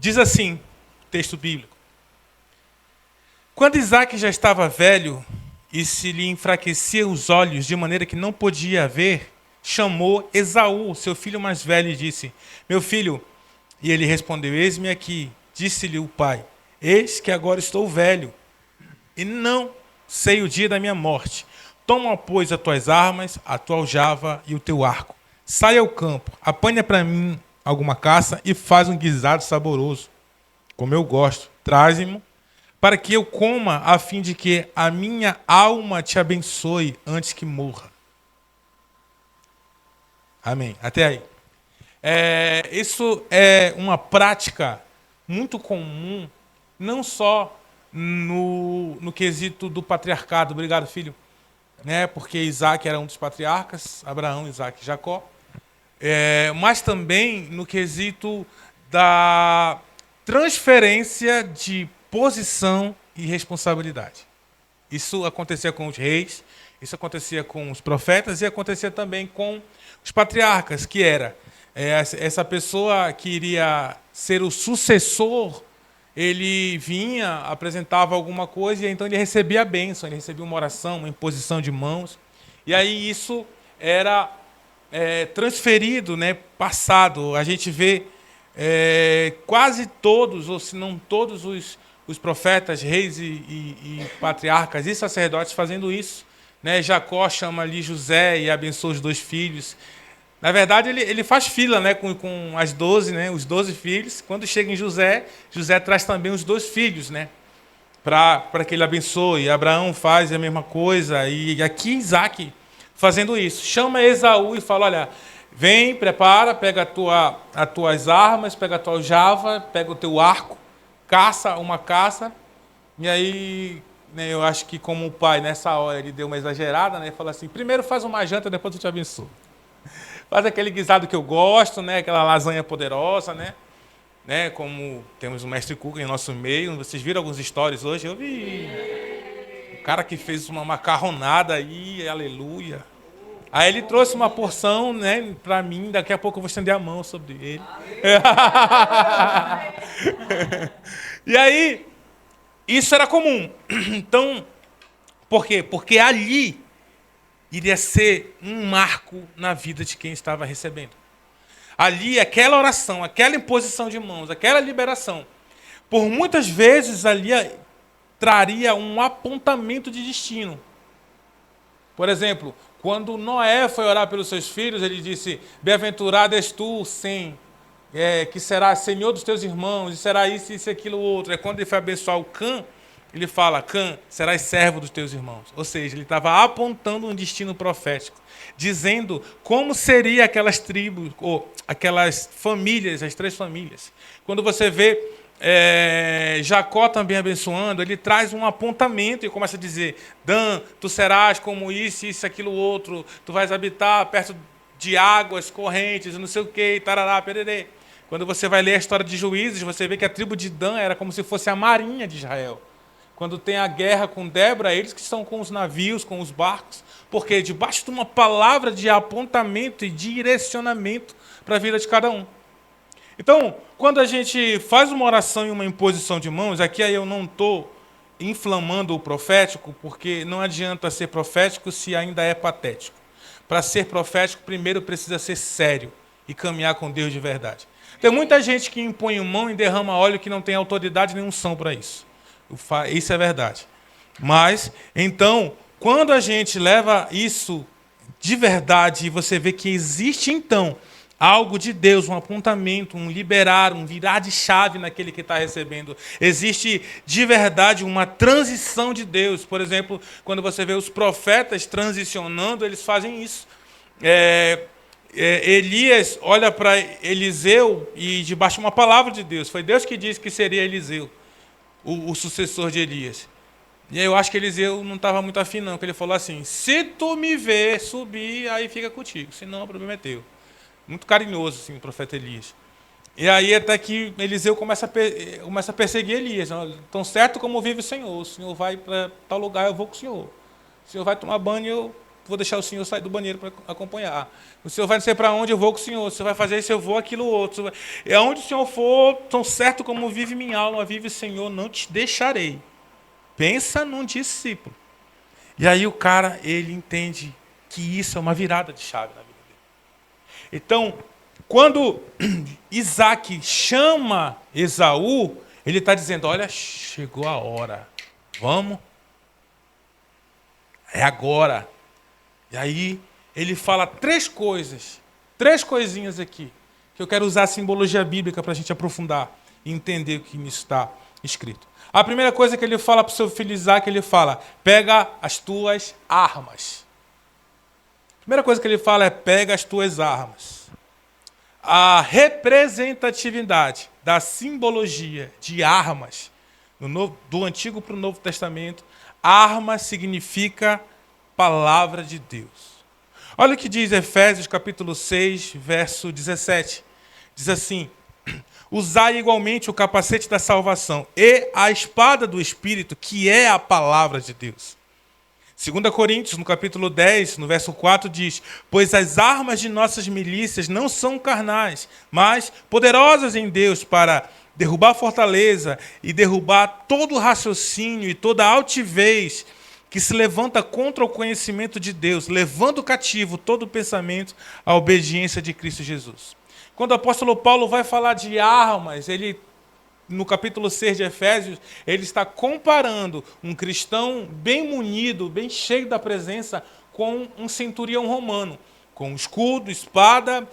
Diz assim, texto bíblico: quando Isaac já estava velho e se lhe enfraqueciam os olhos de maneira que não podia ver, chamou Esaú, seu filho mais velho, e disse: meu filho. E ele respondeu: eis-me aqui. Disse-lhe o pai: eis que agora estou velho e não sei o dia da minha morte. Toma, pois, as tuas armas, a tua aljava e o teu arco. Sai ao campo, apanha para mim alguma caça e faz um guisado saboroso, como eu gosto. Traze-me para que eu coma, a fim de que a minha alma te abençoe antes que morra. Amém. Até aí. Isso é uma prática muito comum, não só no quesito do patriarcado. Obrigado, filho. Porque Isaac era um dos patriarcas, Abraão, Isaac e Jacó. Mas também no quesito da transferência de posição e responsabilidade. Isso acontecia com os reis, isso acontecia com os profetas e acontecia também com os patriarcas, que era essa pessoa que iria ser o sucessor, ele vinha, apresentava alguma coisa e então ele recebia a bênção, ele recebia uma oração, uma imposição de mãos. E aí isso era transferido, passado. A gente vê quase todos, ou se não todos os profetas, reis e patriarcas e sacerdotes fazendo isso. Jacó chama ali José e abençoa os 2 filhos. Na verdade, ele faz fila com as 12, os 12 filhos. Quando chega em José, José traz também os 2 filhos, para que ele abençoe. Abraão faz a mesma coisa. E aqui Isaac fazendo isso. Chama Esaú e fala: olha, vem, prepara, pega as tuas armas, pega a tua aljava, pega o teu arco, caça uma caça. E aí, eu acho que como o pai, nessa hora, ele deu uma exagerada, fala assim: primeiro faz uma janta, depois eu te abençoo. Faz aquele guisado que eu gosto, aquela lasanha poderosa, como temos o mestre Cuca em nosso meio. Vocês viram alguns stories hoje? Eu vi o cara que fez uma macarronada aí, aleluia. Aí ele trouxe uma porção, para mim. Daqui a pouco eu vou estender a mão sobre ele. E aí, isso era comum. Então, por quê? Porque ali iria ser um marco na vida de quem estava recebendo. Ali, aquela oração, aquela imposição de mãos, aquela liberação, por muitas vezes ali traria um apontamento de destino. Por exemplo, quando Noé foi orar pelos seus filhos, ele disse: bem-aventurado és tu, Sem, que serás senhor dos teus irmãos, e será isso, isso e aquilo outro. Quando ele foi abençoar o Cã, ele fala: Cã, serás servo dos teus irmãos. Ou seja, ele estava apontando um destino profético, dizendo como seria aquelas tribos, ou aquelas famílias, as 3 famílias. Quando você vê Jacó também abençoando, ele traz um apontamento e começa a dizer: Dan, tu serás como isso, isso, aquilo, outro. Tu vais habitar perto de águas correntes, não sei o quê, tarará, pererê. Quando você vai ler a história de Juízes, você vê que a tribo de Dan era como se fosse a marinha de Israel. Quando tem a guerra com Débora, eles que estão com os navios, com os barcos, porque debaixo de uma palavra de apontamento e direcionamento para a vida de cada um. Então, quando a gente faz uma oração e uma imposição de mãos, aqui aí eu não estou inflamando o profético, porque não adianta ser profético se ainda é patético. Para ser profético, primeiro precisa ser sério e caminhar com Deus de verdade. Tem muita gente que impõe mão e derrama óleo que não tem autoridade nem unção para isso. Isso é verdade. Mas, então, quando a gente leva isso de verdade e você vê que existe, então, algo de Deus, um apontamento, um liberar, um virar de chave naquele que está recebendo. Existe de verdade uma transição de Deus. Por exemplo, quando você vê os profetas transicionando, eles fazem isso. Elias olha para Eliseu e debaixo de uma palavra de Deus. Foi Deus que disse que seria Eliseu, o sucessor de Elias. E aí eu acho que Eliseu não estava muito afim, não, porque ele falou assim: se tu me ver subir, aí fica contigo, senão o problema é teu. Muito carinhoso, assim, o profeta Elias. E aí até que Eliseu começa a perseguir Elias. Tão certo como vive o Senhor vai para tal lugar, eu vou com o Senhor vai tomar banho, vou deixar o senhor sair do banheiro para acompanhar. O senhor vai não sei para onde, eu vou com o senhor. O senhor vai fazer isso, eu vou aquilo outro. E aonde o senhor for, tão certo como vive minha alma, vive o Senhor, não te deixarei. Pensa num discípulo. E aí o cara, ele entende que isso é uma virada de chave na vida dele. Então, quando Isaac chama Esaú, ele está dizendo, olha, chegou a hora. Vamos? É agora. E aí ele fala três coisinhas aqui, que eu quero usar a simbologia bíblica para a gente aprofundar e entender o que nisso está escrito. A primeira coisa que ele fala para o seu filho Isaac, ele fala, pega as tuas armas. A primeira coisa que ele fala é, pega as tuas armas. A representatividade da simbologia de armas, do Antigo para o Novo Testamento, arma significa palavra de Deus. Olha o que diz Efésios capítulo 6, verso 17. Diz assim, usai igualmente o capacete da salvação e a espada do Espírito, que é a palavra de Deus. 2 Coríntios, no capítulo 10, no verso 4, diz, pois as armas de nossas milícias não são carnais, mas poderosas em Deus para derrubar a fortaleza e derrubar todo raciocínio e toda altivez que se levanta contra o conhecimento de Deus, levando cativo todo pensamento à obediência de Cristo Jesus. Quando o apóstolo Paulo vai falar de armas, no capítulo 6 de Efésios, ele está comparando um cristão bem munido, bem cheio da presença, com um centurião romano, com escudo, espada,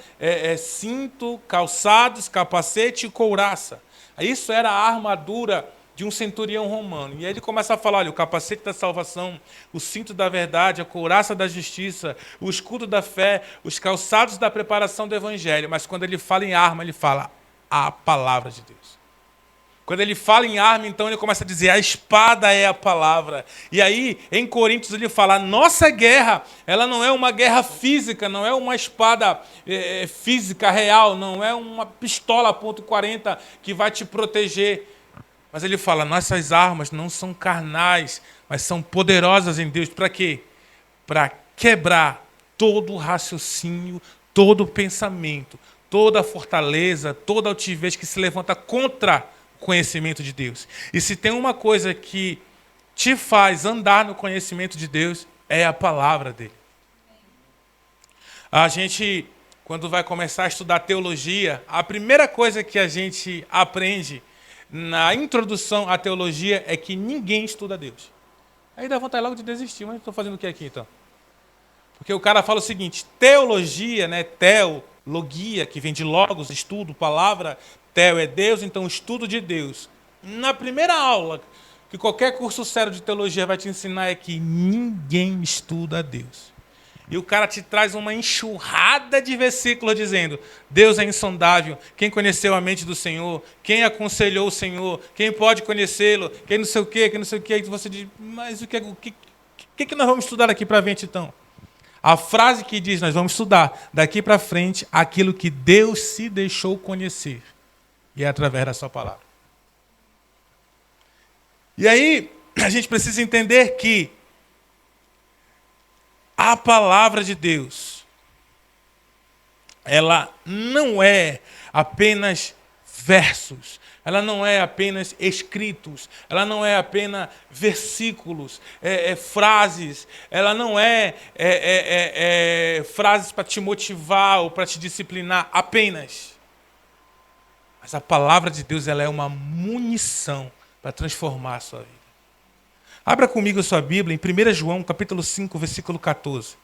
cinto, calçados, capacete e couraça. Isso era a armadura de um centurião romano. E aí ele começa a falar, olha, o capacete da salvação, o cinto da verdade, a couraça da justiça, o escudo da fé, os calçados da preparação do evangelho. Mas quando ele fala em arma, ele fala a palavra de Deus. Quando ele fala em arma, então ele começa a dizer, a espada é a palavra. E aí, em Coríntios, ele fala, a nossa guerra, ela não é uma guerra física, não é uma espada física real, não é uma pistola .40 que vai te proteger. Mas ele fala, nossas armas não são carnais, mas são poderosas em Deus. Para quê? Para quebrar todo o raciocínio, todo o pensamento, toda a fortaleza, toda a altivez que se levanta contra o conhecimento de Deus. E se tem uma coisa que te faz andar no conhecimento de Deus, é a palavra dele. A gente, quando vai começar a estudar teologia, a primeira coisa que a gente aprende na introdução à teologia é que ninguém estuda Deus. Aí dá vontade logo de desistir, mas estou fazendo o que aqui então? Porque o cara fala o seguinte, teologia, né, teologia, que vem de logos, estudo, palavra, teo é Deus, então estudo de Deus. Na primeira aula, que qualquer curso sério de teologia vai te ensinar é que ninguém estuda Deus. E o cara te traz uma enxurrada de versículos dizendo, Deus é insondável, quem conheceu a mente do Senhor, quem aconselhou o Senhor, quem pode conhecê-lo, quem não sei o quê, E você diz, mas o que nós vamos estudar daqui para frente então? A frase que diz, nós vamos estudar daqui para frente aquilo que Deus se deixou conhecer. E é através da sua palavra. E aí, a gente precisa entender que a palavra de Deus, ela não é apenas versos, ela não é apenas escritos, ela não é apenas versículos, frases, ela não é frases para te motivar ou para te disciplinar apenas. Mas a palavra de Deus, ela é uma munição para transformar a sua vida. Abra comigo a sua Bíblia em 1 João, capítulo 5, versículo 14.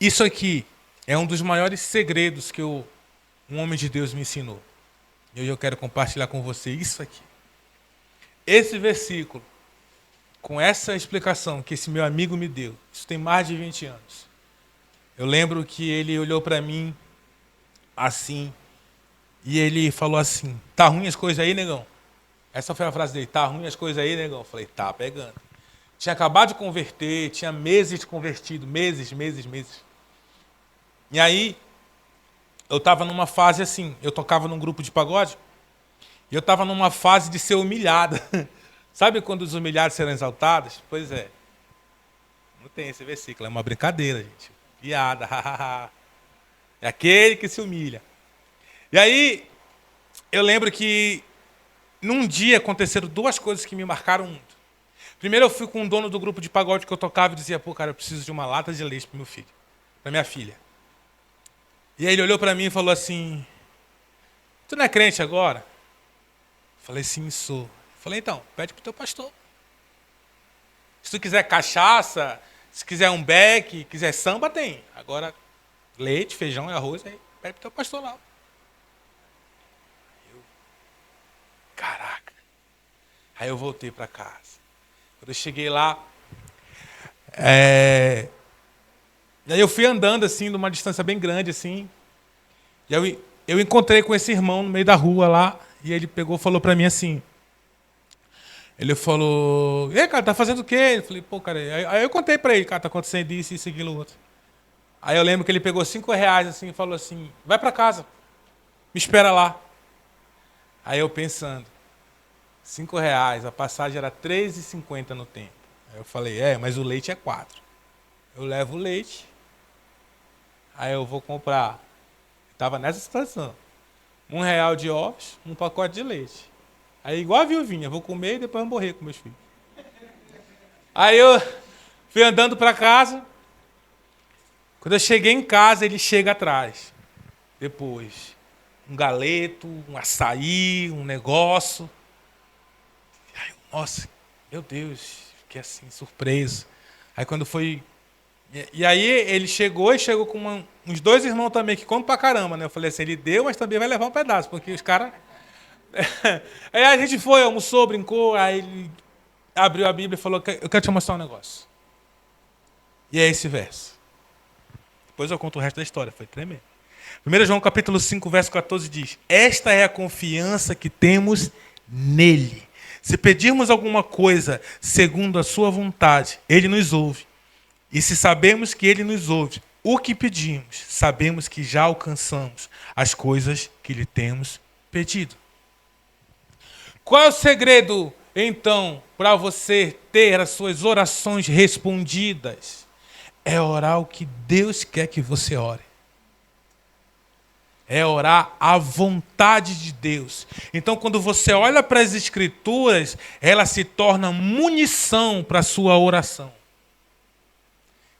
Isso aqui é um dos maiores segredos que um homem de Deus me ensinou. E hoje eu quero compartilhar com você isso aqui. Esse versículo, com essa explicação que esse meu amigo me deu, isso tem mais de 20 anos. Eu lembro que ele olhou para mim assim, e ele falou assim, tá ruim as coisas aí, negão? Essa foi a frase dele, tá ruim as coisas aí, negão? Eu falei, tá pegando. Tinha acabado de converter, tinha meses de convertido, meses. E aí, eu estava numa fase assim, eu tocava num grupo de pagode, e eu estava numa fase de ser humilhado. Sabe quando os humilhados serão exaltados? Pois é. Não tem esse versículo, é uma brincadeira, gente. Piada, hahaha. É aquele que se humilha. E aí, eu lembro que num dia aconteceram duas coisas que me marcaram muito. Primeiro, eu fui com um dono do grupo de pagode que eu tocava e dizia, pô, cara, eu preciso de uma lata de leite pro meu filho, pra minha filha. E aí ele olhou pra mim e falou assim, tu não é crente agora? Eu falei, sim, sou. Eu falei, então, pede pro teu pastor. Se tu quiser cachaça, se quiser um beck, quiser samba, tem. Agora, leite, feijão e arroz, aí pede pro teu pastor lá. Caraca. Aí eu voltei para casa. Quando eu cheguei lá, e aí eu fui andando assim, numa distância bem grande assim. E eu encontrei com esse irmão no meio da rua lá, e ele pegou e falou para mim assim. Ele falou, e aí, cara, tá fazendo o quê? Eu falei, pô, cara, aí eu contei para ele, cara, tá acontecendo isso, aquilo, outro. Aí eu lembro que ele pegou R$ 5 assim e falou assim, vai para casa, me espera lá. Aí eu pensando, R$ 5, a passagem era R$ 3,50 no tempo. Aí eu falei, mas o leite é 4. Eu levo o leite, aí eu vou comprar. Estava nessa situação. R$ 1 de ovos, um pacote de leite. Aí igual a viuvinha, vou comer e depois vou morrer com meus filhos. Aí eu fui andando para casa. Quando eu cheguei em casa, ele chega atrás. Depois, um galeto, um açaí, um negócio. Aí, nossa, meu Deus, fiquei assim, surpreso. Aí quando foi... E aí ele chegou com uns 2 irmãos também que comem pra caramba, né? Eu falei assim, ele deu, mas também vai levar um pedaço, porque os caras... Aí a gente foi, almoçou, brincou, aí ele abriu a Bíblia e falou, eu quero te mostrar um negócio. E é esse verso. Depois eu conto o resto da história, foi tremendo. 1 João capítulo 5, verso 14 diz, esta é a confiança que temos nele. Se pedirmos alguma coisa segundo a sua vontade, ele nos ouve. E se sabemos que ele nos ouve, o que pedimos, sabemos que já alcançamos as coisas que lhe temos pedido. Qual é o segredo, então, para você ter as suas orações respondidas? É orar o que Deus quer que você ore. É orar a vontade de Deus. Então, quando você olha para as Escrituras, ela se torna munição para a sua oração.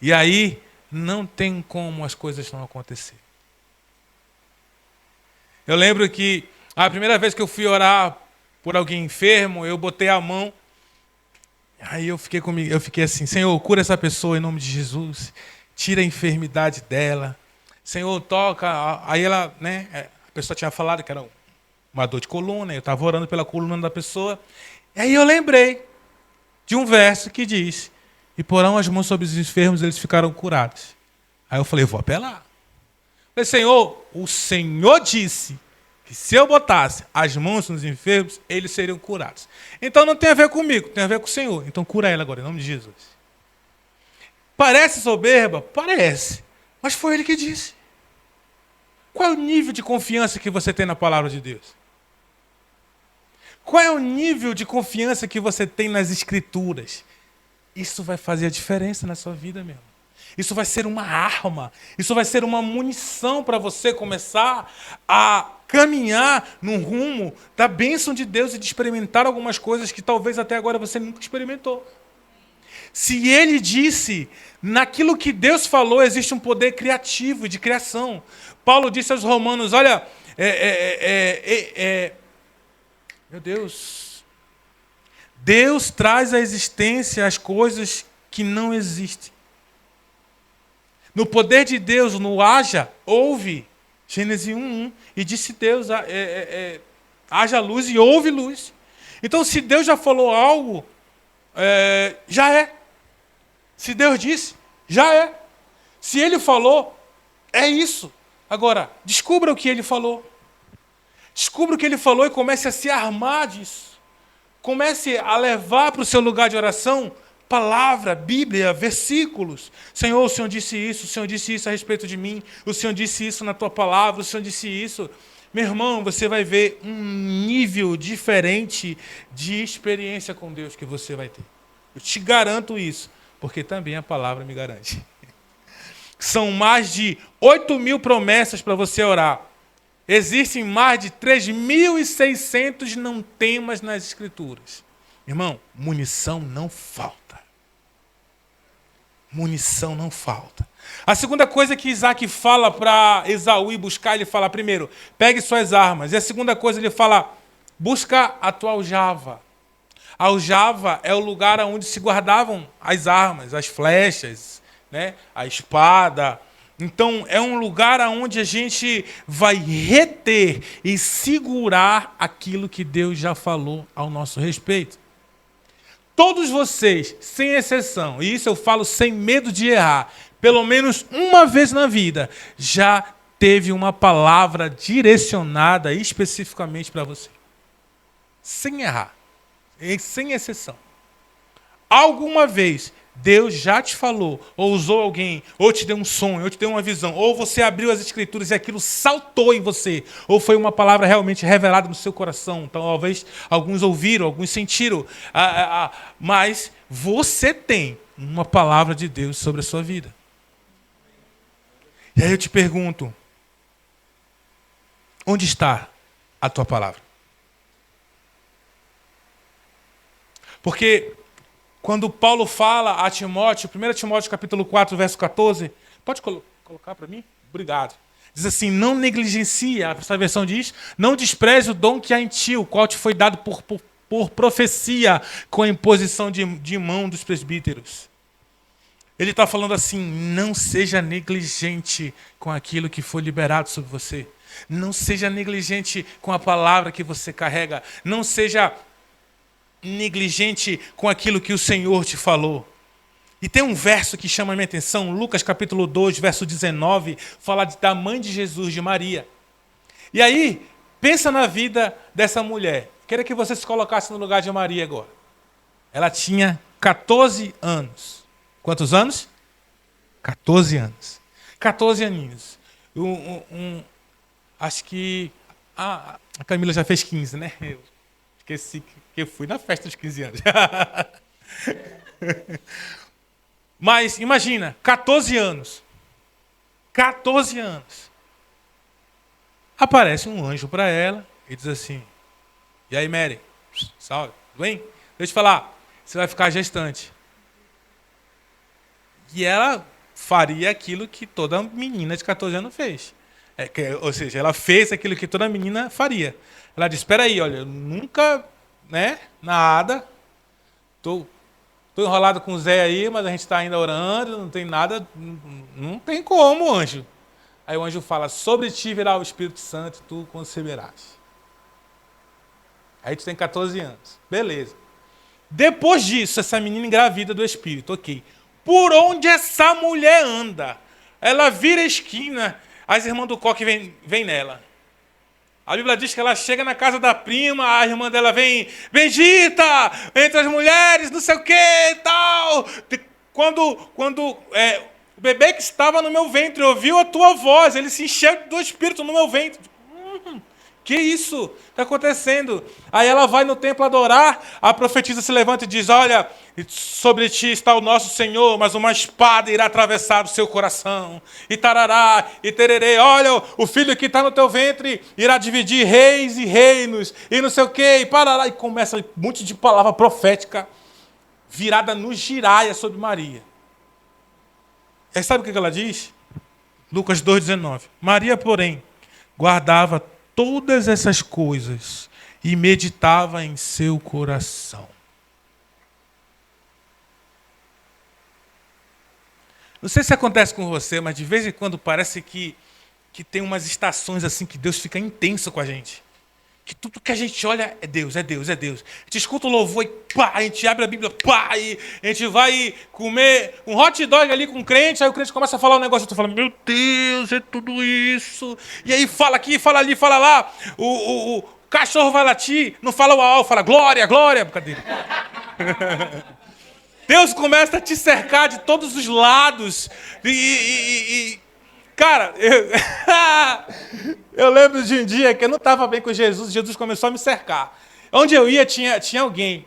E aí, não tem como as coisas não acontecer. Eu lembro que a primeira vez que eu fui orar por alguém enfermo, eu botei a mão, aí eu fiquei assim, Senhor, cura essa pessoa em nome de Jesus, tira a enfermidade dela. Senhor, toca. Aí ela, né, a pessoa tinha falado que era uma dor de coluna, eu estava orando pela coluna da pessoa. E aí eu lembrei de um verso que diz, e porão as mãos sobre os enfermos, eles ficaram curados. Aí eu falei, vou apelar. Falei, Senhor, o Senhor disse que se eu botasse as mãos nos enfermos, eles seriam curados. Então não tem a ver comigo, tem a ver com o Senhor. Então cura ela agora, em nome de Jesus. Parece soberba? Parece. Mas foi ele que disse. Qual é o nível de confiança que você tem na palavra de Deus? Qual é o nível de confiança que você tem nas Escrituras? Isso vai fazer a diferença na sua vida mesmo. Isso vai ser uma arma. Isso vai ser uma munição para você começar a caminhar no rumo da bênção de Deus e de experimentar algumas coisas que talvez até agora você nunca experimentou. Se ele disse, naquilo que Deus falou, existe um poder criativo, de criação. Paulo disse aos romanos, olha, meu Deus, Deus traz à existência as coisas que não existem. No poder de Deus, no haja, houve, Gênesis 1:1, e disse Deus, haja luz e houve luz. Então, se Deus já falou algo, já é. Se Deus disse, já é. Se Ele falou, é isso. Agora, descubra o que Ele falou. Descubra o que Ele falou e comece a se armar disso. Comece a levar para o seu lugar de oração palavra, Bíblia, versículos. Senhor, o Senhor disse isso a respeito de mim, o Senhor disse isso na tua palavra, o Senhor disse isso. Meu irmão, você vai ver um nível diferente de experiência com Deus que você vai ter. Eu te garanto isso, porque também a palavra me garante. São mais de 8.000 promessas para você orar. Existem mais de 3.600 não temas nas Escrituras. Irmão, munição não falta. Munição não falta. A segunda coisa que Isaac fala para Esaú ir buscar, ele fala primeiro, pegue suas armas. E a segunda coisa ele fala, busca a tua aljava. A aljava é o lugar onde se guardavam as armas, as flechas, né? A espada. Então, é um lugar onde a gente vai reter e segurar aquilo que Deus já falou ao nosso respeito. Todos vocês, sem exceção, e isso eu falo sem medo de errar, pelo menos uma vez na vida, já teve uma palavra direcionada especificamente para você. Sem errar, sem exceção. Alguma vez, Deus já te falou, ou usou alguém, ou te deu um sonho, ou te deu uma visão, ou você abriu as Escrituras e aquilo saltou em você, ou foi uma palavra realmente revelada no seu coração. Então, talvez alguns ouviram, alguns sentiram, mas você tem uma palavra de Deus sobre a sua vida. E aí eu te pergunto, onde está a tua palavra? Porque quando Paulo fala a Timóteo, 1 Timóteo capítulo 4, verso 14, pode colocar para mim? Obrigado. Diz assim, não negligencie, essa versão diz, não despreze o dom que há em ti, o qual te foi dado por profecia, com a imposição de mão dos presbíteros. Ele está falando assim, não seja negligente com aquilo que foi liberado sobre você. Não seja negligente com a palavra que você carrega. Não seja negligente com aquilo que o Senhor te falou. E tem um verso que chama a minha atenção, Lucas capítulo 2, verso 19, fala da mãe de Jesus, de Maria. E aí, pensa na vida dessa mulher. Queria que você se colocasse no lugar de Maria agora. Ela tinha 14 anos. Quantos anos? 14 anos. 14 aninhos. Acho que a Camila já fez 15, né? Eu esqueci que eu fui na festa dos 15 anos. Mas imagina, 14 anos. 14 anos. Aparece um anjo para ela e diz assim, e aí, Mary? Salve, tudo bem? Deixa eu te falar, você vai ficar gestante. E ela faria aquilo que toda menina de 14 anos fez. Ou seja, ela fez aquilo que toda menina faria. Ela disse, espera aí, olha, eu nunca, nada, tô enrolado com o Zé aí, mas a gente está ainda orando, não tem nada, não tem como, anjo. Aí o anjo fala, sobre ti virá o Espírito Santo e tu conceberás. Aí tu tem 14 anos. Beleza. Depois disso, essa menina engravida do Espírito, ok. Por onde essa mulher anda? Ela vira a esquina, as irmãs do coque vêm nela. A Bíblia diz que ela chega na casa da prima, a irmã dela vem, bendita, entre as mulheres, não sei o que e tal. Quando o bebê que estava no meu ventre ouviu a tua voz, ele se encheu do Espírito no meu ventre. Que isso está acontecendo? Aí ela vai no templo adorar, a profetisa se levanta e diz, olha, sobre ti está o nosso Senhor, mas uma espada irá atravessar o seu coração. E tarará, e tererê, olha, o filho que está no teu ventre irá dividir reis e reinos, e não sei o quê, e parará. E começa um monte de palavra profética virada no giraia sobre Maria. E sabe o que ela diz? Lucas 2,19. Maria, porém, guardava todas essas coisas e meditava em seu coração. Não sei se acontece com você, mas de vez em quando parece que tem umas estações assim que Deus fica intenso com a gente. Que tudo que a gente olha é Deus, é Deus, é Deus. A gente escuta o louvor e pá, a gente abre a Bíblia, pá, e a gente vai comer um hot dog ali com o crente, aí o crente começa a falar um negócio, eu tô falando, meu Deus, é tudo isso. E aí fala aqui, fala ali, fala lá, o cachorro vai latir, não fala uau, fala glória, glória, brincadeira. Deus começa a te cercar de todos os lados. Cara, eu lembro de um dia que eu não estava bem com Jesus, Jesus começou a me cercar. Onde eu ia tinha alguém.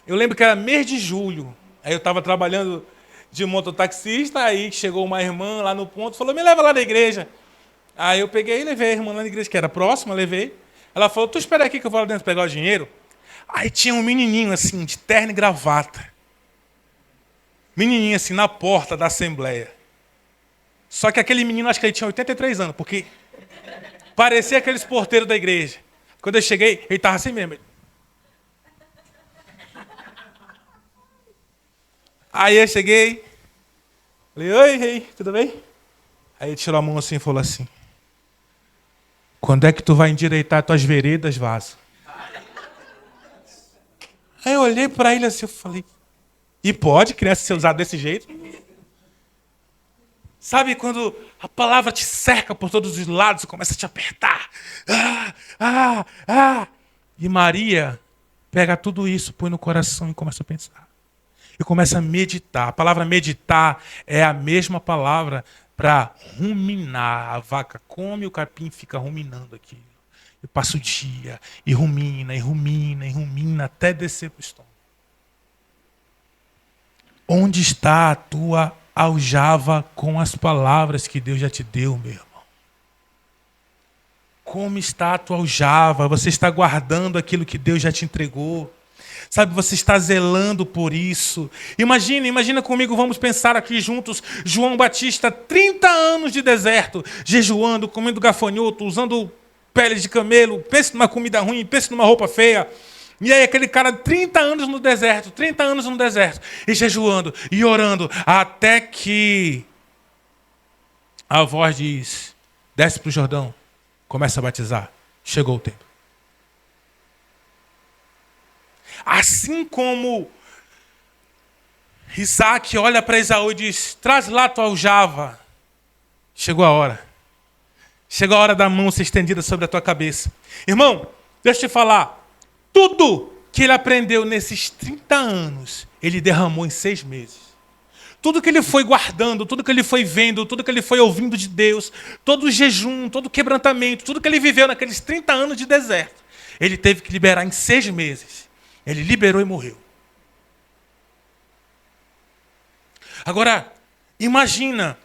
Eu lembro que era mês de julho. Aí eu estava trabalhando de mototaxista, aí chegou uma irmã lá no ponto, falou, me leva lá na igreja. Aí eu peguei e levei a irmã lá na igreja, que era próxima, levei. Ela falou, tu espera aqui que eu vou lá dentro pegar o dinheiro. Aí tinha um menininho assim, de terno e gravata. Menininho assim, na porta da Assembleia. Só que aquele menino, acho que ele tinha 83 anos, porque parecia aqueles porteiros da igreja. Quando eu cheguei, ele estava assim mesmo. Aí eu cheguei, falei, oi, rei, tudo bem? Aí ele tirou a mão assim e falou assim, quando é que tu vai endireitar tuas veredas, vaso? Aí eu olhei para ele assim, eu falei, e pode criança ser usada desse jeito? Sabe quando a palavra te cerca por todos os lados e começa a te apertar? E Maria pega tudo isso, põe no coração e começa a pensar. E começa a meditar. A palavra meditar é a mesma palavra para ruminar. A vaca come, o capim fica ruminando aquilo. E passa o dia, e rumina, e rumina, e rumina, até descer para o estômago. Onde está a tua aljava com as palavras que Deus já te deu, meu irmão? Como está a tua aljava? Você está guardando aquilo que Deus já te entregou? Sabe, você está zelando por isso. Imagina comigo, vamos pensar aqui juntos. João Batista, 30 anos de deserto, jejuando, comendo gafanhoto, usando pele de camelo. Pense numa comida ruim, pense numa roupa feia. E aí aquele cara, 30 anos no deserto, e jejuando, e orando, até que a voz diz, desce para o Jordão, começa a batizar. Chegou o tempo. Assim como Isaac olha para Esaú e diz, traz lá tua aljava. Chegou a hora. Chegou a hora da mão ser estendida sobre a tua cabeça. Irmão, deixa eu te falar. Tudo que ele aprendeu nesses 30 anos, ele derramou em 6 meses. Tudo que ele foi guardando, tudo que ele foi vendo, tudo que ele foi ouvindo de Deus, todo o jejum, todo o quebrantamento, tudo que ele viveu naqueles 30 anos de deserto, ele teve que liberar em 6 meses. Ele liberou e morreu. Agora, imagina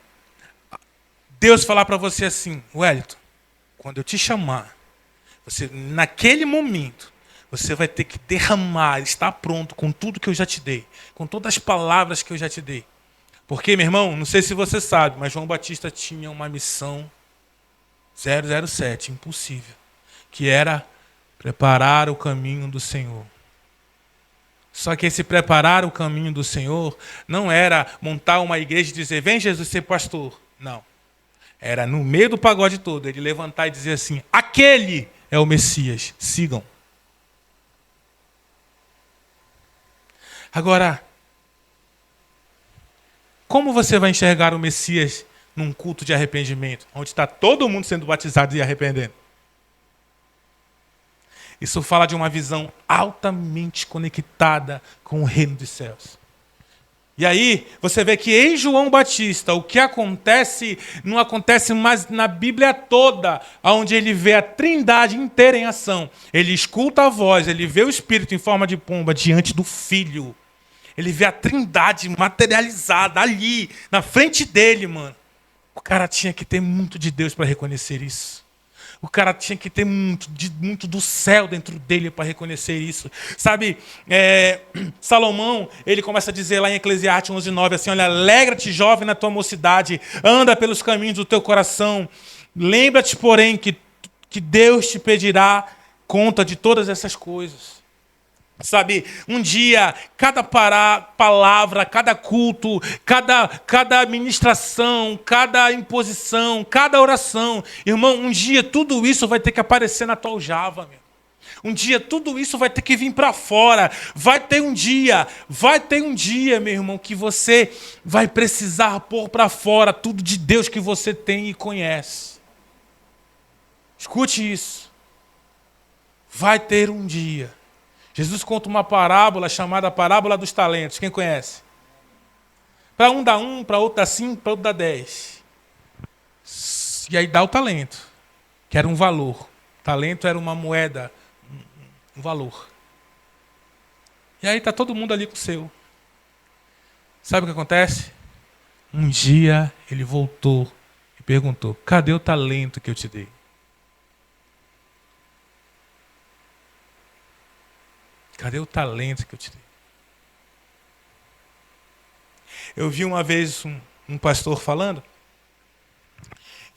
Deus falar para você assim, Wellington, quando eu te chamar, você, naquele momento, você vai ter que derramar, estar pronto com tudo que eu já te dei, com todas as palavras que eu já te dei. Porque, meu irmão, não sei se você sabe, mas João Batista tinha uma missão 007, impossível, que era preparar o caminho do Senhor. Só que esse preparar o caminho do Senhor não era montar uma igreja e dizer, vem Jesus ser pastor. Não. Era no meio do pagode todo, ele levantar e dizer assim, aquele é o Messias, sigam. Agora, como você vai enxergar o Messias num culto de arrependimento, onde está todo mundo sendo batizado e arrependendo? Isso fala de uma visão altamente conectada com o reino dos céus. E aí, você vê que em João Batista, o que acontece, não acontece mais na Bíblia toda, onde ele vê a Trindade inteira em ação. Ele escuta a voz, ele vê o Espírito em forma de pomba diante do Filho. Ele vê a Trindade materializada ali, na frente dele, mano. O cara tinha que ter muito de Deus para reconhecer isso. O cara tinha que ter muito do céu dentro dele para reconhecer isso. Sabe, Salomão, ele começa a dizer lá em Eclesiastes 11:9, assim, olha, alegra-te, jovem, na tua mocidade, anda pelos caminhos do teu coração. Lembra-te, porém, que Deus te pedirá conta de todas essas coisas. Sabe, um dia, cada palavra, cada culto, cada ministração, cada imposição, cada oração, irmão, um dia tudo isso vai ter que aparecer na tua aljava, meu. Um dia tudo isso vai ter que vir para fora. Vai ter um dia, meu irmão, que você vai precisar pôr para fora tudo de Deus que você tem e conhece. Escute isso. Vai ter um dia. Jesus conta uma parábola chamada Parábola dos Talentos. Quem conhece? Para um dá 1, para outro dá 5, para outro dá 10. E aí dá o talento, que era um valor. Talento era uma moeda, um valor. E aí está todo mundo ali com o seu. Sabe o que acontece? Um dia ele voltou e perguntou: cadê o talento que eu te dei? Cadê o talento que eu te dei? Eu vi uma vez um pastor falando,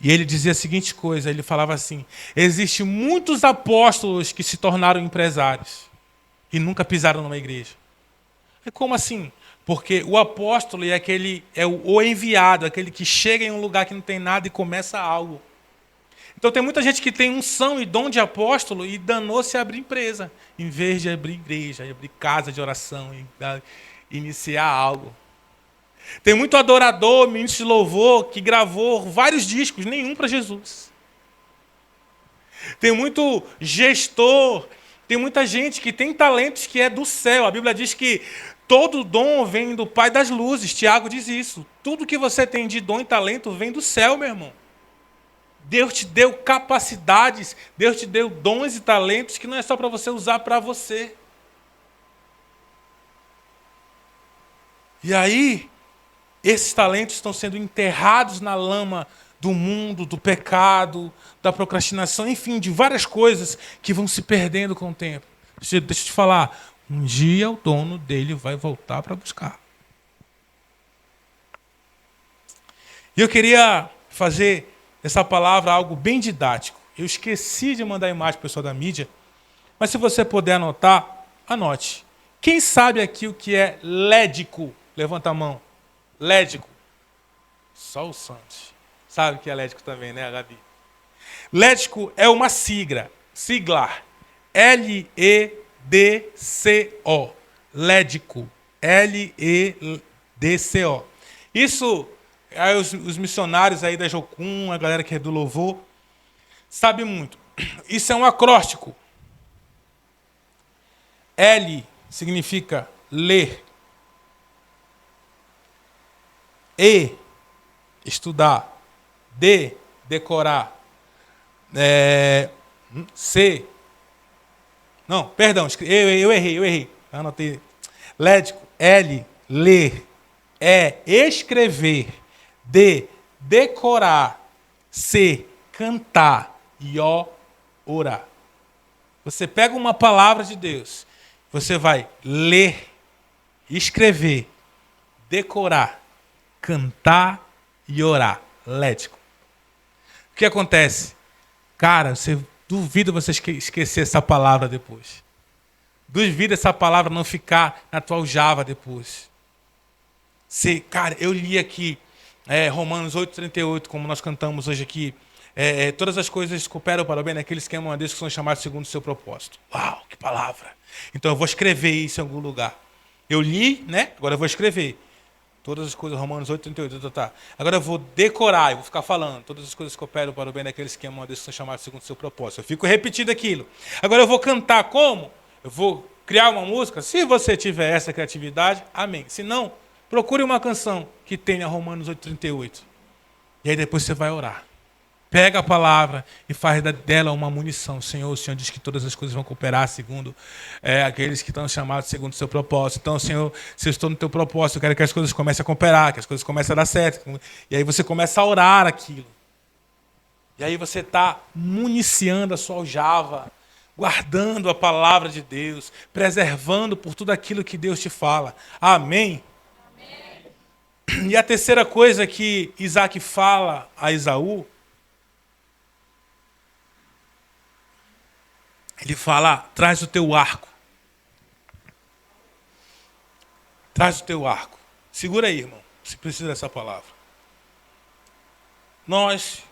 e ele dizia a seguinte coisa, ele falava assim: existem muitos apóstolos que se tornaram empresários e nunca pisaram numa igreja. E como assim? Porque o apóstolo é o enviado, aquele que chega em um lugar que não tem nada e começa algo. Então tem muita gente que tem unção e dom de apóstolo e danou-se a abrir empresa, em vez de abrir igreja, abrir casa de oração, iniciar algo. Tem muito adorador, ministro de louvor, que gravou vários discos, nenhum para Jesus. Tem muito gestor, tem muita gente que tem talentos que é do céu. A Bíblia diz que todo dom vem do Pai das luzes. Tiago diz isso. Tudo que você tem de dom e talento vem do céu, meu irmão. Deus te deu capacidades, Deus te deu dons e talentos que não é só para você usar para você. E aí, esses talentos estão sendo enterrados na lama do mundo, do pecado, da procrastinação, enfim, de várias coisas que vão se perdendo com o tempo. Deixa eu te falar, um dia o dono dele vai voltar para buscar. E eu queria fazer essa palavra algo bem didático. Eu esqueci de mandar a imagem para o pessoal da mídia, mas se você puder anotar, anote. Quem sabe aqui o que é lédico? Levanta a mão. Lédico. Só o Santos. Sabe o que é lédico também, né, Gabi? Lédico é uma sigla. L-E-D-C-O. Lédico. L-E-D-C-O. Isso, aí os missionários aí da Jocum, a galera que é do louvor, sabe muito. Isso é um acróstico. L significa ler. E, estudar. D, decorar. C, não, perdão, eu errei. Anotei. Lédico, L, ler. E, escrever. D, decorar. C, cantar. E O, orar. Você pega uma palavra de Deus, você vai ler, escrever, decorar, cantar e orar. Lédico. O que acontece? Cara, duvido você esquecer essa palavra depois. Duvido essa palavra não ficar na tua aljava depois. Cara, eu li aqui Romanos 8,38, como nós cantamos hoje aqui. Todas as coisas cooperam para o bem daqueles que amam a Deus, que são chamados segundo o seu propósito. Uau, que palavra! Então eu vou escrever isso em algum lugar. Eu li, né? Agora eu vou escrever. Todas as coisas, Romanos 8,38, tá. Agora eu vou decorar, eu vou ficar falando. Todas as coisas cooperam para o bem daqueles que amam a Deus, que são chamados segundo o seu propósito. Eu fico repetindo aquilo. Agora eu vou cantar como? Eu vou criar uma música. Se você tiver essa criatividade, amém. Se não, procure uma canção que tenha Romanos 8,38. E aí depois você vai orar. Pega a palavra e faz dela uma munição. Senhor, o Senhor diz que todas as coisas vão cooperar segundo aqueles que estão chamados segundo o seu propósito. Então, Senhor, se eu estou no teu propósito, eu quero que as coisas comecem a cooperar, que as coisas comecem a dar certo. E aí você começa a orar aquilo. E aí você está municiando a sua aljava, guardando a palavra de Deus, preservando por tudo aquilo que Deus te fala. Amém? Amém. E a terceira coisa que Isaac fala a Esaú, ele fala: traz o teu arco. Traz o teu arco. Segura aí, irmão. Você precisa dessa palavra. Nós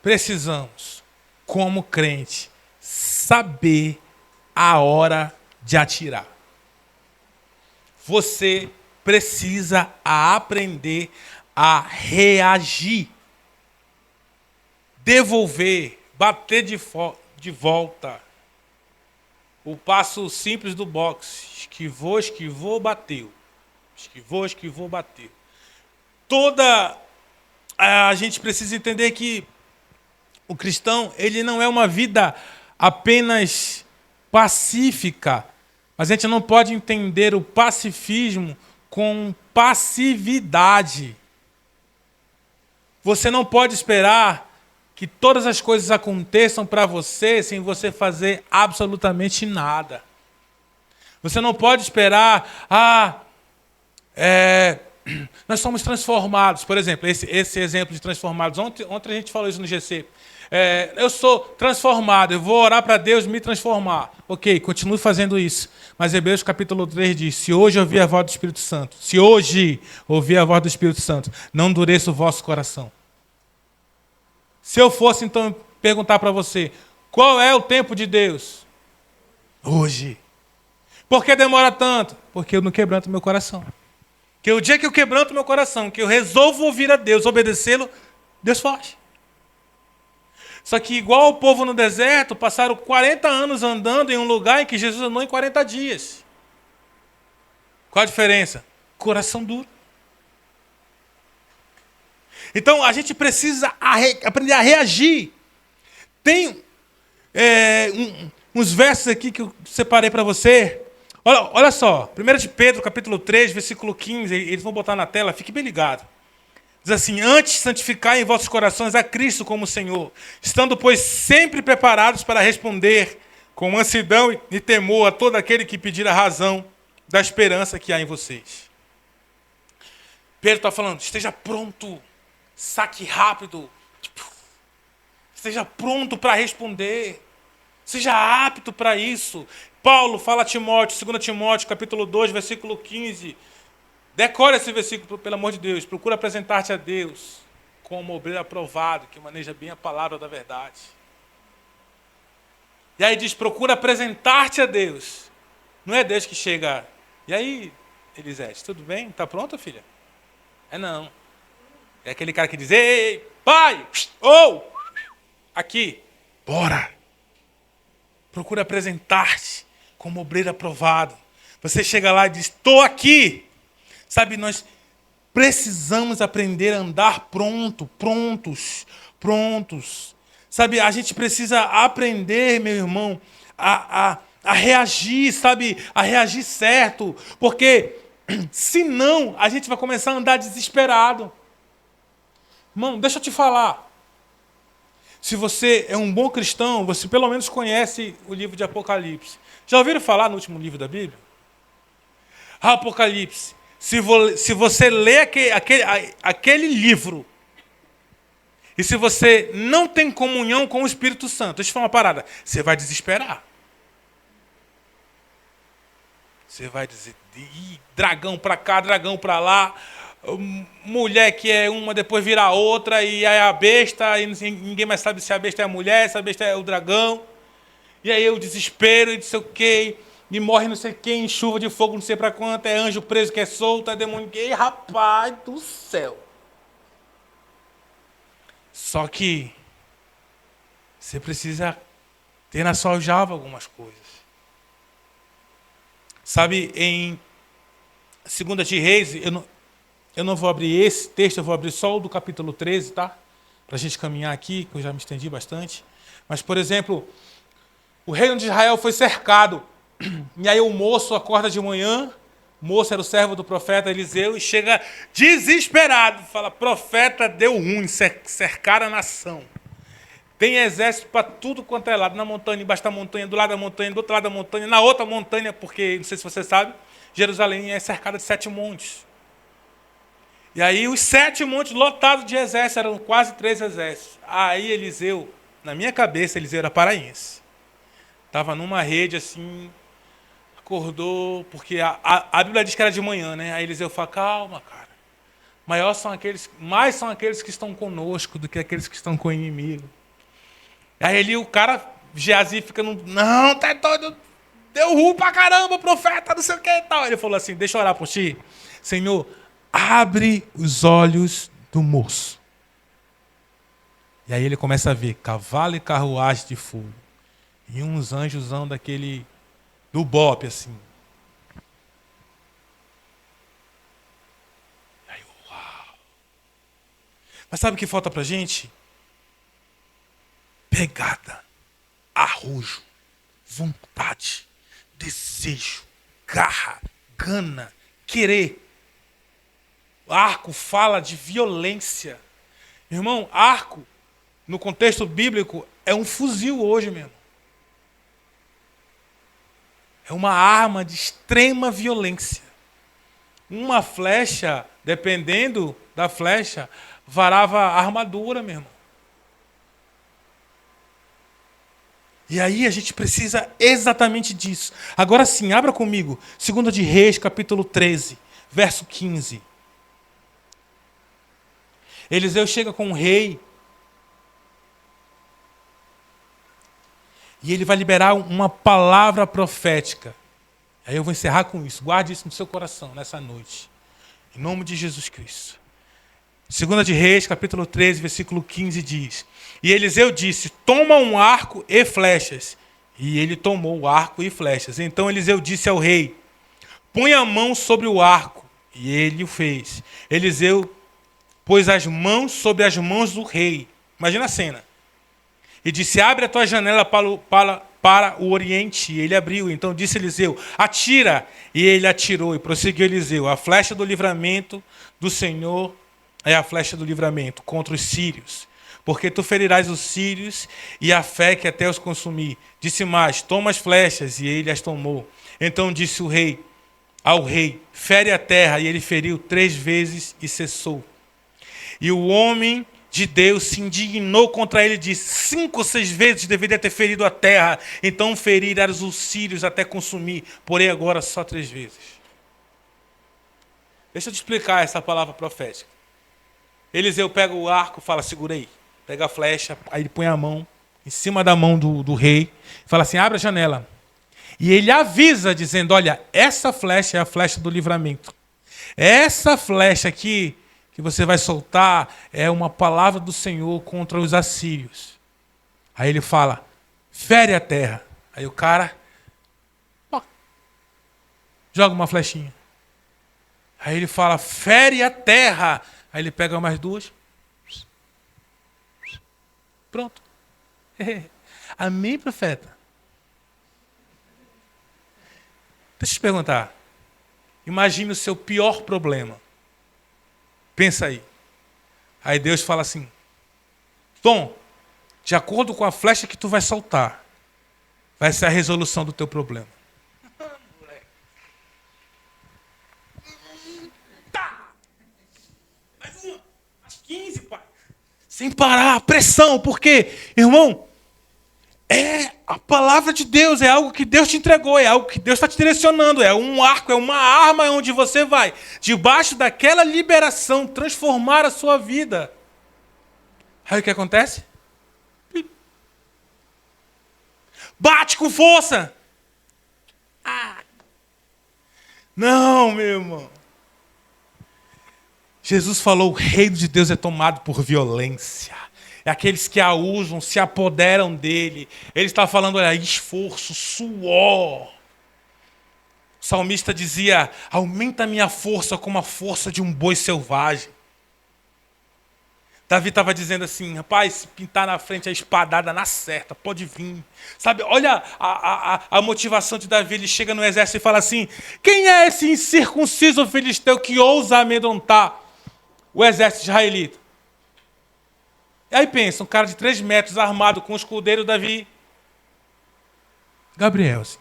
precisamos, como crente, saber a hora de atirar. Você precisa aprender a reagir. Devolver, bater de volta. O passo simples do boxe. Esquivou, bateu. Esquivou, bateu. toda... A gente precisa entender que o cristão, ele não é uma vida apenas pacífica, mas a gente não pode entender o pacifismo com passividade. Você não pode esperar que todas as coisas aconteçam para você sem você fazer absolutamente nada. Você não pode esperar, nós somos transformados. Por exemplo, esse exemplo de transformados. Ontem a gente falou isso no GC. Eu sou transformado, eu vou orar para Deus me transformar. Ok, continue fazendo isso. Mas Hebreus capítulo 3 diz, se hoje ouvir a voz do Espírito Santo, não endureça o vosso coração. Se eu fosse, então, perguntar para você, qual é o tempo de Deus? Hoje. Por que demora tanto? Porque eu não quebranto meu coração. Que o dia que eu quebranto meu coração, que eu resolvo ouvir a Deus, obedecê-lo, Deus foge. Só que igual o povo no deserto, passaram 40 anos andando em um lugar em que Jesus andou em 40 dias. Qual a diferença? Coração duro. Então, a gente precisa aprender a reagir. Tem uns versos aqui que eu separei para você. Olha só, 1 de Pedro, capítulo 3, versículo 15, eles vão botar na tela, fique bem ligado. Diz assim, antes santificai em vossos corações a Cristo como Senhor, estando, pois, sempre preparados para responder com mansidão e temor a todo aquele que pedir a razão da esperança que há em vocês. Pedro está falando, esteja pronto, saque rápido, esteja pronto para responder, seja apto para isso. Paulo fala a Timóteo, 2 Timóteo, capítulo 2, versículo 15. Decore esse versículo, pelo amor de Deus. Procura apresentar-te a Deus como obreiro aprovado, que maneja bem a palavra da verdade. E aí diz, procura apresentar-te a Deus. Não é Deus que chega. E aí, Elisete, tudo bem? Está pronta, filha? Não. É aquele cara que diz, ei, pai, aqui, bora. Procura apresentar-te como obreiro aprovado. Você chega lá e diz, estou aqui. Sabe, nós precisamos aprender a andar prontos. Sabe, a gente precisa aprender, meu irmão, a reagir, sabe, a reagir certo. Porque, senão, a gente vai começar a andar desesperado. Irmão, deixa eu te falar. Se você é um bom cristão, você pelo menos conhece o livro de Apocalipse. Já ouviram falar no último livro da Bíblia? Apocalipse. Se você lê aquele livro, e se você não tem comunhão com o Espírito Santo, deixa eu falar uma parada, você vai desesperar. Você vai dizer, dragão para cá, dragão para lá, mulher que é uma, depois vira outra, e aí a besta, e ninguém mais sabe se a besta é a mulher, se a besta é o dragão. E aí o desespero, e não sei o quê, e morre não sei quem, chuva de fogo, não sei para quanto, é anjo preso que é solto, é demônio gay, rapaz do céu. Só que você precisa ter na sua aljava algumas coisas. Sabe, em 2 de Reis, eu não vou abrir esse texto, eu vou abrir só o do capítulo 13, tá? Para a gente caminhar aqui, que eu já me estendi bastante. Mas, por exemplo, o reino de Israel foi cercado. E aí o moço acorda de manhã, o moço era o servo do profeta Eliseu, e chega desesperado, fala, profeta, deu ruim, cercaram a nação. Tem exército para tudo quanto é lado, na montanha, embaixo da montanha, do lado da montanha, do outro lado da montanha, na outra montanha, porque, não sei se você sabe, Jerusalém é cercada de 7 montes. E aí os 7 montes lotados de exército, eram quase 3 exércitos. Aí Eliseu, na minha cabeça, Eliseu era paraense. Estava numa rede assim, acordou, porque a Bíblia diz que era de manhã, né? Aí Eliseu fala, calma, cara. Mais são aqueles que estão conosco do que aqueles que estão com o inimigo. Aí ali o cara, Geazi, fica não, tá doido, deu ruim pra caramba, profeta, não sei o que e tal. Ele falou assim, deixa eu orar por ti. Senhor, abre os olhos do moço. E aí ele começa a ver cavalo e carruagem de fogo. E uns anjosão daquele, do bope, assim. Aí, uau. Mas sabe o que falta pra gente? Pegada, arrojo, vontade, desejo, garra, gana, querer. Arco fala de violência. Irmão, arco, no contexto bíblico, é um fuzil hoje mesmo. É uma arma de extrema violência. Uma flecha, dependendo da flecha, varava a armadura, meu irmão. E aí a gente precisa exatamente disso. Agora sim, abra comigo. 2 de Reis, capítulo 13, verso 15. Eliseu chega com o rei. E ele vai liberar uma palavra profética. Aí eu vou encerrar com isso. Guarde isso no seu coração nessa noite. Em nome de Jesus Cristo. 2 de Reis, capítulo 13, versículo 15 diz: E Eliseu disse, toma um arco e flechas. E ele tomou o arco e flechas. Então Eliseu disse ao rei, põe a mão sobre o arco. E ele o fez. Eliseu pôs as mãos sobre as mãos do rei. Imagina a cena. E disse, abre a tua janela para o oriente. E ele abriu. Então disse Eliseu, atira. E ele atirou. E prosseguiu Eliseu, a flecha do livramento do Senhor é a flecha do livramento contra os sírios. Porque tu ferirás os sírios e a fé que até os consumir. Disse mais, toma as flechas. E ele as tomou. Então disse o rei ao rei, fere a terra. E ele feriu 3 vezes e cessou. E o homem de Deus se indignou contra ele e disse, 5 ou 6 vezes deveria ter ferido a terra, então ferirás os sírios até consumir, porém agora só 3 vezes. Deixa eu te explicar essa palavra profética. Eliseu pega o arco, fala, segura aí. Pega a flecha, aí ele põe a mão em cima da mão do rei, fala assim, abre a janela. E ele avisa, dizendo, olha, essa flecha é a flecha do livramento. Essa flecha aqui que você vai soltar é uma palavra do Senhor contra os assírios. Aí ele fala, fere a terra. Aí o cara joga uma flechinha. Aí ele fala, fere a terra. Aí ele pega mais 2. Pronto. Amém, profeta? Deixa eu te perguntar. Imagine o seu pior problema. Pensa aí. Aí Deus fala assim, Tom, de acordo com a flecha que tu vai soltar, vai ser a resolução do teu problema. Tá. Mais uma. Mais 15, pai. Sem parar, pressão, porque, irmão, é a palavra de Deus, é algo que Deus te entregou, é algo que Deus está te direcionando, é um arco, é uma arma onde você vai, debaixo daquela liberação, transformar a sua vida. Aí o que acontece? Bate com força! Não, meu irmão. Jesus falou, o reino de Deus é tomado por violência. É aqueles que a usam, se apoderam dele. Ele está falando, olha, esforço, suor. O salmista dizia, aumenta a minha força como a força de um boi selvagem. Davi estava dizendo assim, rapaz, se pintar na frente a espadada na certa, pode vir. Sabe, olha a motivação de Davi, ele chega no exército e fala assim, quem é esse incircunciso filisteu que ousa amedrontar o exército israelita? E aí pensa, um cara de 3 metros armado com um escudeiro, Davi. Gabriel, assim.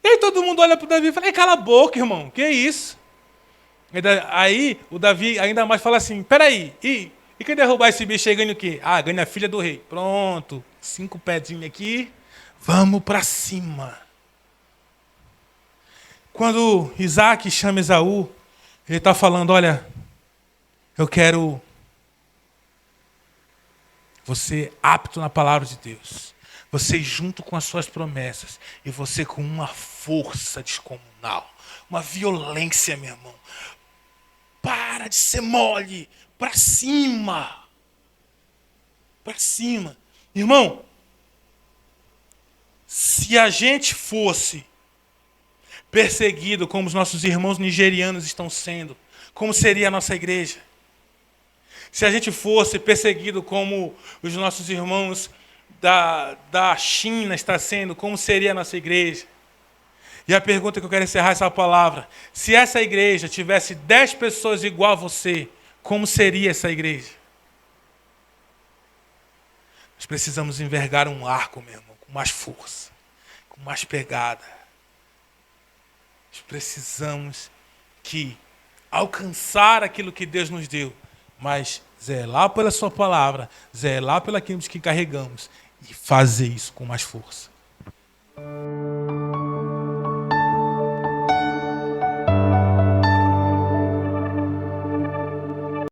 E aí todo mundo olha para o Davi e fala, cala a boca, irmão, que isso? Aí o Davi ainda mais fala assim, peraí, e quem derrubar esse bicho aí ganha o quê? Ah, ganha a filha do rei. Pronto, 5 pedinhos aqui, vamos para cima. Quando Isaac chama Esaú, ele está falando, olha, eu quero você apto na palavra de Deus. Você junto com as suas promessas. E você com uma força descomunal. Uma violência, meu irmão. Para de ser mole. Para cima. Para cima. Irmão, se a gente fosse perseguido como os nossos irmãos nigerianos estão sendo, como seria a nossa igreja? Se a gente fosse perseguido como os nossos irmãos da China estão sendo, como seria a nossa igreja? E a pergunta que eu quero encerrar essa palavra: se essa igreja tivesse 10 pessoas igual a você, como seria essa igreja? Nós precisamos envergar um arco, meu irmão, com mais força, com mais pegada. Nós precisamos alcançar aquilo que Deus nos deu, mas zelar pela sua palavra, zelar pelo aquilo que carregamos e fazer isso com mais força.